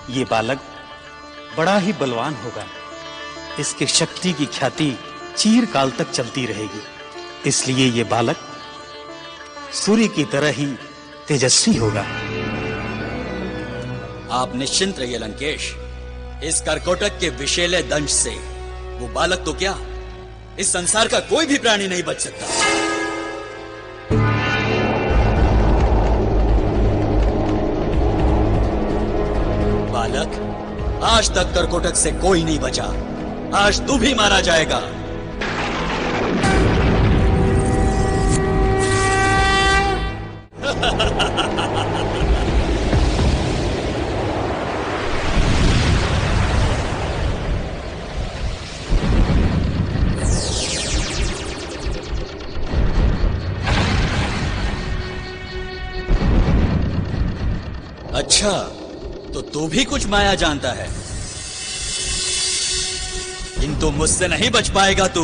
ये बालक बड़ा ही बलवान होगा। इसकी शक्ति की ख्याति चिरकाल तक चलती रहेगी। इसलिए ये बालक सूर्य की तरह ही तेजस्वी होगा। आप निश्चिंत रहिए लंकेश। इस कर्कोटक के विषैले दंश से वो बालक तो क्या, इस संसार का कोई भी प्राणी नहीं बच सकता। बालक, आज तक कर्कोटक से कोई नहीं बचा। आज तू भी मारा जाएगा। अच्छा, तो तू भी कुछ माया जानता है, किंतु मुझसे नहीं बच पाएगा तू।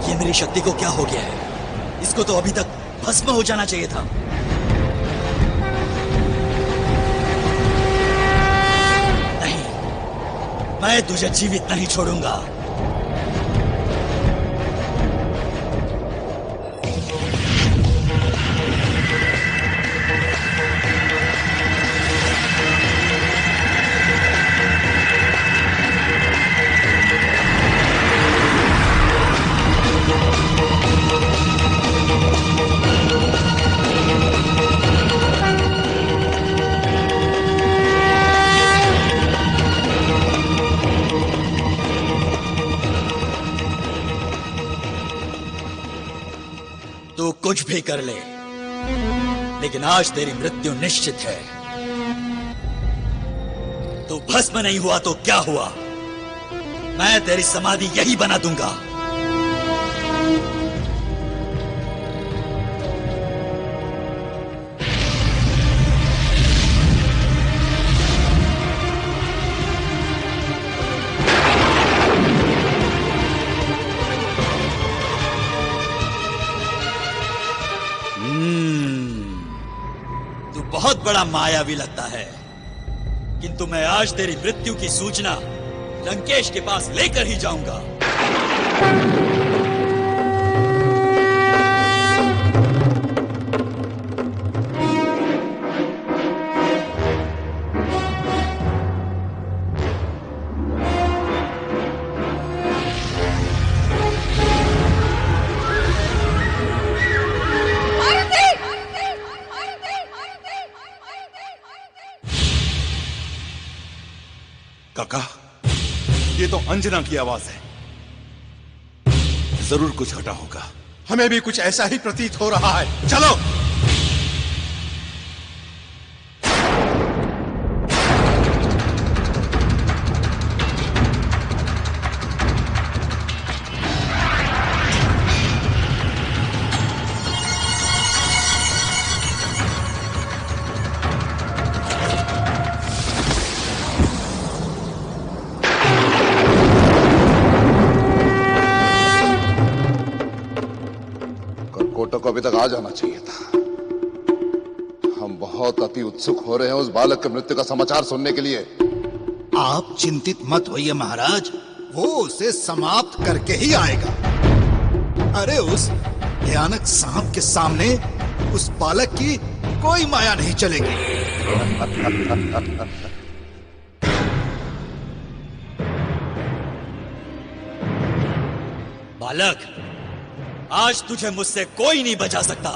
ये मेरी शक्ति को क्या हो गया है? इसको तो अभी तक भस्म हो जाना चाहिए था। नहीं, मैं तुझे जीवित नहीं छोड़ूंगा। तू कुछ भी कर ले, लेकिन आज तेरी मृत्यु निश्चित है। तू भस्म नहीं हुआ तो क्या हुआ, मैं तेरी समाधि यही बना दूंगा। तू बहुत बड़ा मायावी लगता है, किंतु मैं आज तेरी मृत्यु की सूचना लंकेश के पास लेकर ही जाऊंगा। काका, ये तो अंजना की आवाज है। जरूर कुछ घटा होगा। हमें भी कुछ ऐसा ही प्रतीत हो रहा है। चलो। कर्कोटक को अभी तक आ जाना चाहिए था। हम बहुत अति उत्सुक हो रहे हैं उस बालक के मृत्यु का समाचार सुनने के लिए। आप चिंतित मत होइए महाराज, वो उसे समाप्त करके ही आएगा। अरे उस भयानक सांप के सामने उस बालक की कोई माया नहीं चलेगी। बालक, आज तुझे मुझसे कोई नहीं बचा सकता।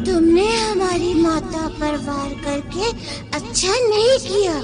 तुमने हमारी माता पर वार करके अच्छा नहीं किया।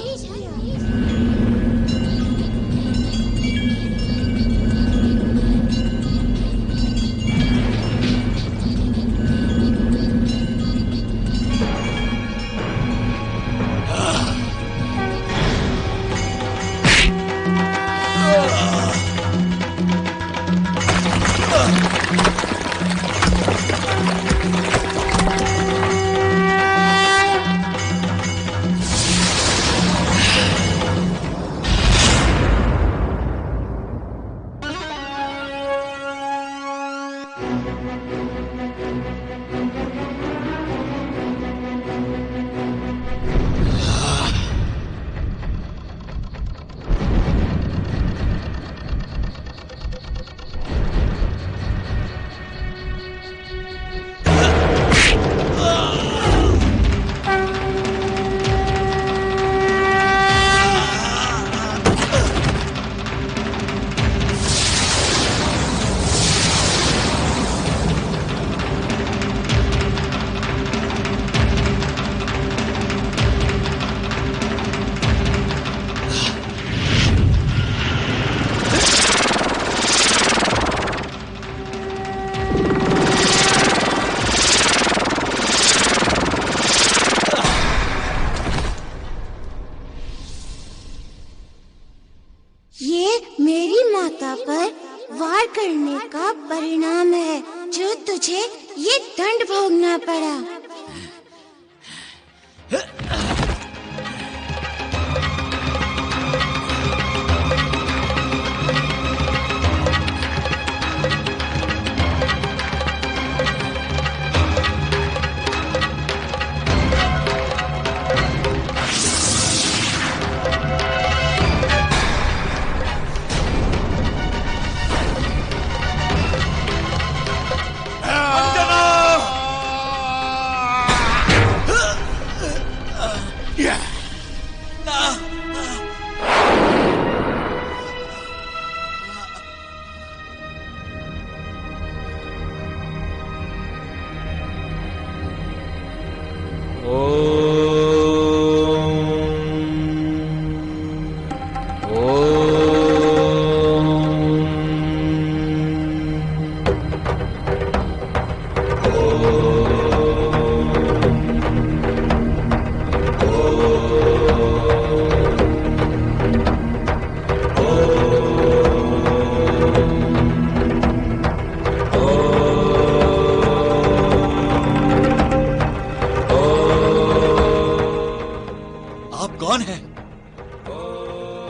मुझे ये दंड भोगना पड़ा।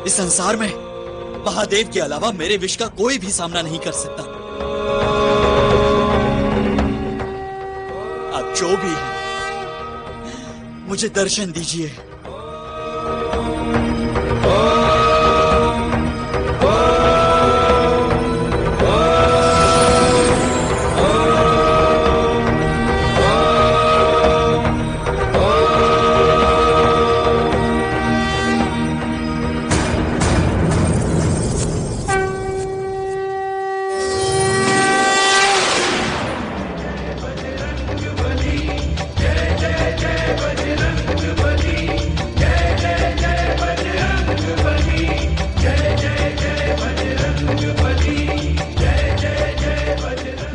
इस संसार में महादेव के अलावा मेरे विष का कोई भी सामना नहीं कर सकता। आप जो भी हैं, मुझे दर्शन दीजिए।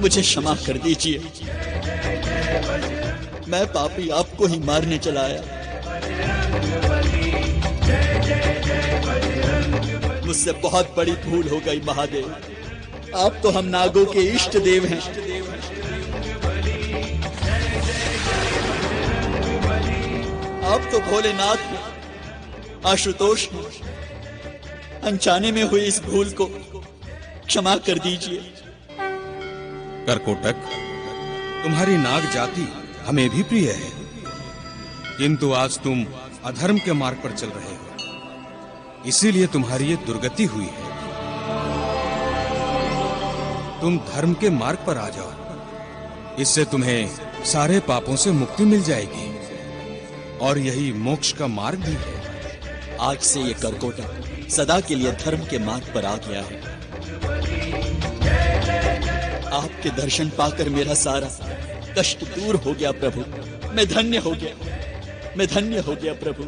मुझे क्षमा कर दीजिए, मैं पापी आपको ही मारने चला आया। मुझसे बहुत बड़ी भूल हो गई महादेव। आप तो हम नागों के इष्ट देव हैं। आप तो भोलेनाथ हैं, आशुतोष हैं। अनजाने में हुई इस भूल को क्षमा कर दीजिए। करकोटक, तुम्हारी नाग जाति हमें भी प्रिय है, किंतु आज तुम अधर्म के मार्ग पर चल रहे हो, इसीलिए तुम्हारी ये दुर्गति हुई है। तुम धर्म के मार्ग पर आ जाओ, इससे तुम्हें सारे पापों से मुक्ति मिल जाएगी, और यही मोक्ष का मार्ग भी है। आज से ये करकोटक सदा के लिए धर्म के मार्ग पर आ गया है। आपके दर्शन पाकर मेरा सारा कष्ट दूर हो गया प्रभु। मैं धन्य हो गया, मैं धन्य हो गया प्रभु।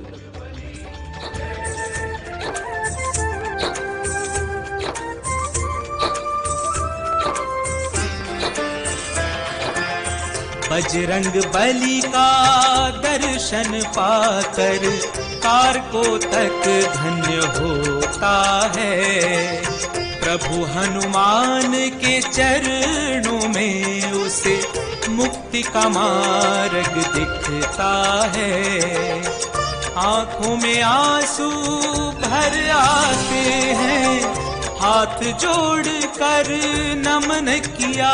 बजरंग बली का दर्शन पाकर कारकोटक धन्य होता है। प्रभु हनुमान के चरणों में उसे मुक्ति का मार्ग दिखता है। आंखों में आंसू भर आते हैं, हाथ जोड़कर नमन किया।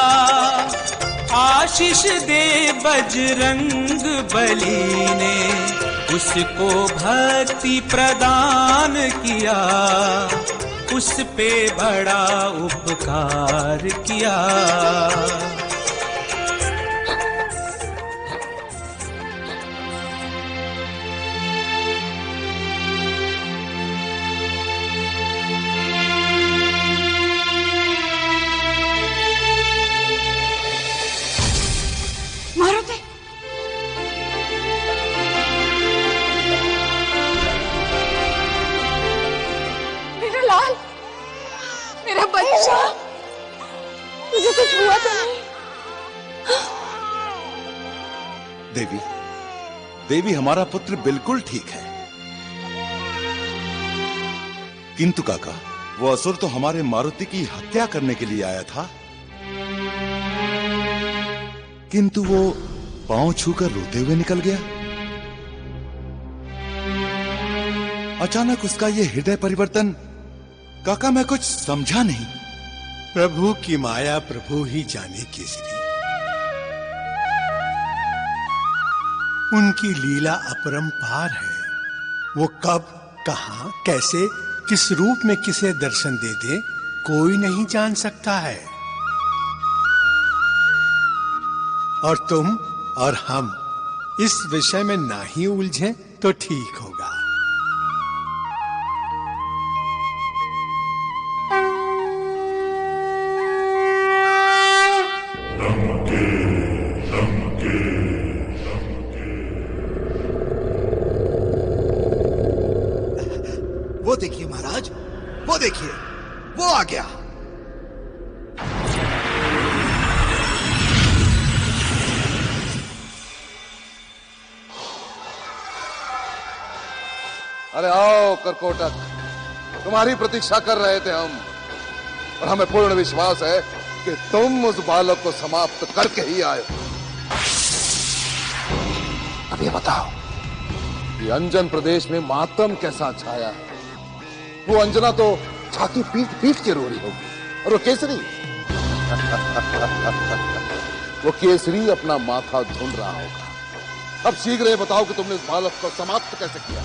आशीष दे बजरंग बली ने उसको भक्ति प्रदान किया, उस पे बड़ा उपकार किया। मारुति, मेरा लाल, मेरा बच्चा, मुझे कुछ हुआ तो नहीं? देवी, देवी हमारा पुत्र बिल्कुल ठीक है, किंतु काका, वो असुर तो हमारे मारुति की हत्या करने के लिए आया था। किंतु वो पांव छूकर रोते हुए निकल गया। अचानक उसका ये हृदय परिवर्तन, काका मैं कुछ समझा नहीं। प्रभु की माया प्रभु ही जाने केसरी। उनकी लीला अपरंपार है। वो कब, कहां, कैसे, किस रूप में किसे दर्शन दे दे, कोई नहीं जान सकता है। और तुम और हम इस विषय में ना ही उलझें तो ठीक होगा। वो देखिए महाराज, वो देखिए, वो आ गया। अरे आओ करकोटक, तुम्हारी प्रतीक्षा कर रहे थे हम, और हमें पूर्ण विश्वास है कि तुम उस बालक को समाप्त करके ही आए। अब ये बताओ, ये अंजन प्रदेश में मातम कैसा छाया है? वो अंजना तो छाती पीट पीट के रो रही होगी, और वो केसरी वो केसरी अपना माथा धुन रहा होगा। अब शीघ्र ये बताओ कि तुमने इस बालक को समाप्त कैसे किया?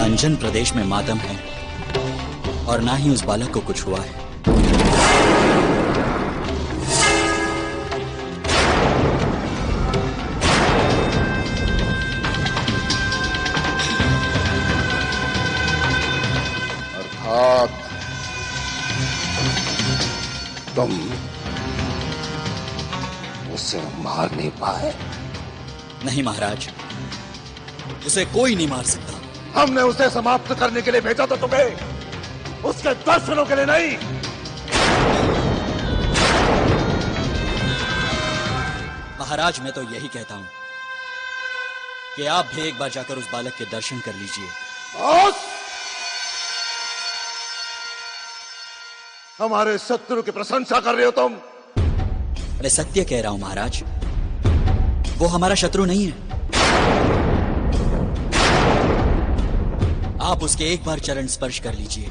अंजन प्रदेश में मातम है और ना ही उस बालक को कुछ हुआ है। अर्थात तुम उसे मार नहीं पाए? नहीं महाराज, उसे कोई नहीं मार सकता। हमने उसे समाप्त करने के लिए भेजा था तुम्हें, उसके दर्शनों के लिए नहीं। महाराज, मैं तो यही कहता हूं कि आप भी एक बार जाकर उस बालक के दर्शन कर लीजिए। हमारे शत्रु की प्रशंसा कर रहे हो तुम? मैं सत्य कह रहा हूं महाराज, वो हमारा शत्रु नहीं है। आप उसके एक बार चरण स्पर्श कर लीजिए,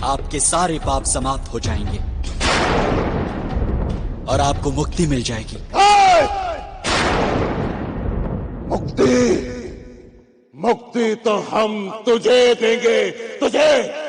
आपके सारे पाप समाप्त हो जाएंगे और आपको मुक्ति मिल जाएगी। मुक्ति? मुक्ति तो हम तुझे देंगे, तुझे।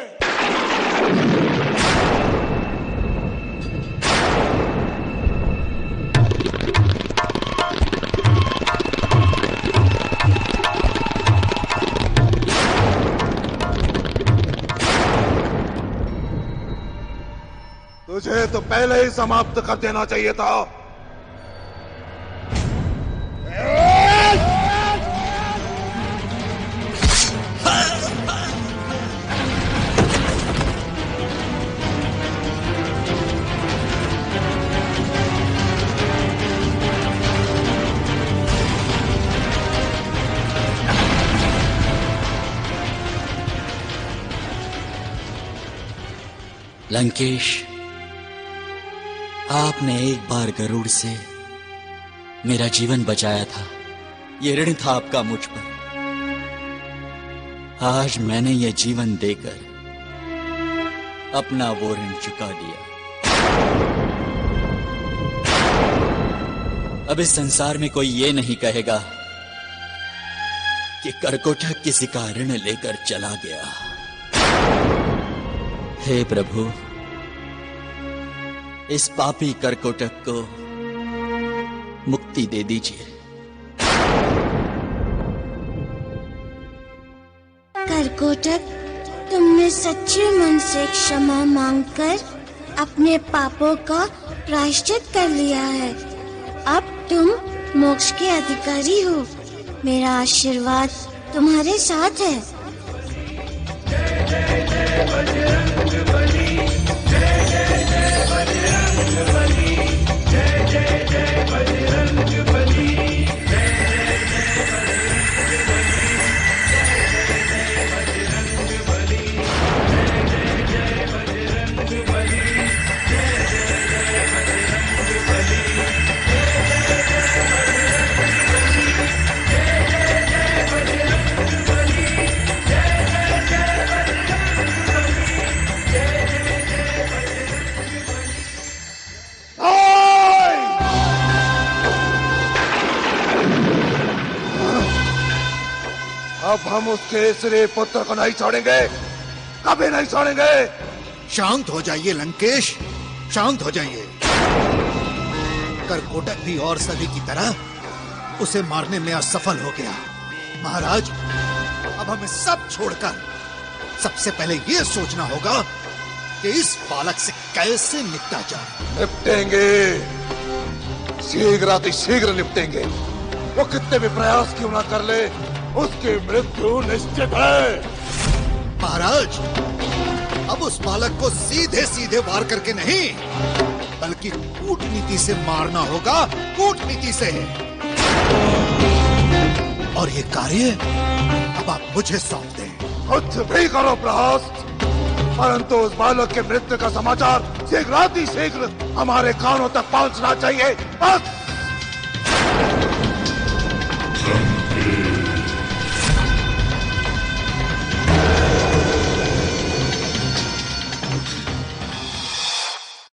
तुझे तो पहले ही समाप्त कर देना चाहिए था। लंकेश, आपने एक बार गरुड़ से मेरा जीवन बचाया था, ये ऋण था आपका मुझ पर। आज मैंने ये जीवन देकर अपना वो ऋण चुका दिया। अब इस संसार में कोई ये नहीं कहेगा कि करकोटक किसी का ऋण लेकर चला गया। हे प्रभु, इस पापी करकोटक को मुक्ति दे दीजिए। करकोटक, तुमने सच्चे मन से क्षमा मांगकर अपने पापों का प्रायश्चित कर लिया है। अब तुम मोक्ष के अधिकारी हो। मेरा आशीर्वाद तुम्हारे साथ है। अब हम उस केसरी पुत्र को नहीं छोड़ेंगे, कभी नहीं छोड़ेंगे। शांत हो जाइए लंकेश, शांत हो जाइए। करकोटक भी और सभी की तरह उसे मारने में असफल हो गया। महाराज, अब हमें सब छोड़कर सबसे पहले ये सोचना होगा कि इस बालक से कैसे निपटा जाए। निपटेंगे, शीघ्र निपटेंगे। वो कितने भी प्रयास क्यों ना कर ले, उसकी मृत्यु निश्चित है। महाराज, अब उस बालक को सीधे सीधे वार करके नहीं, बल्कि कूटनीति से मारना होगा, कूटनीति से। और ये कार्य अब आप मुझे सौंप दें। कुछ भी करो प्रहस्त, परंतु उस बालक के मृत्यु का समाचार शीघ्र हमारे कानों तक पहुंचना चाहिए। बस